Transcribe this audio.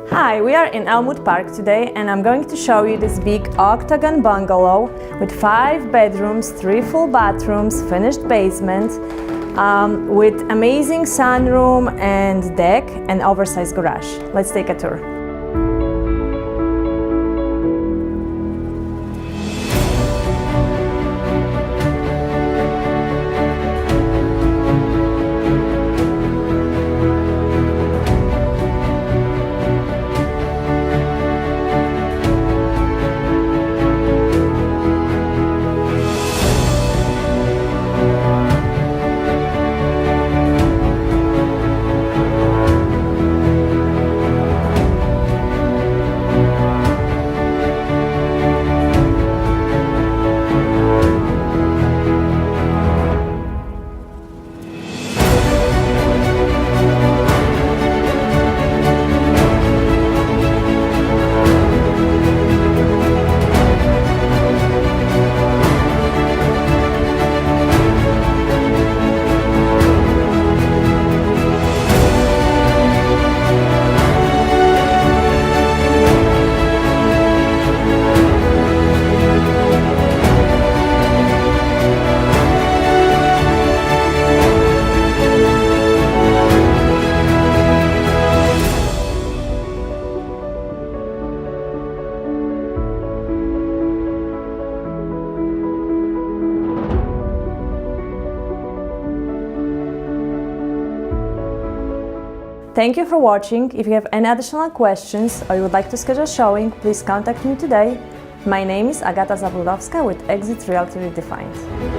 Hi, we are in Elmwood Park today and I'm going to show you this big octagon bungalow with 5 bedrooms, 3 full bathrooms, finished basement, with amazing sunroom and deck and oversized garage. Let's take a tour. Thank you for watching. If you have any additional questions or you would like to schedule a showing, please contact me today. My name is Agata Zabludowska with Exit Realty Redefined.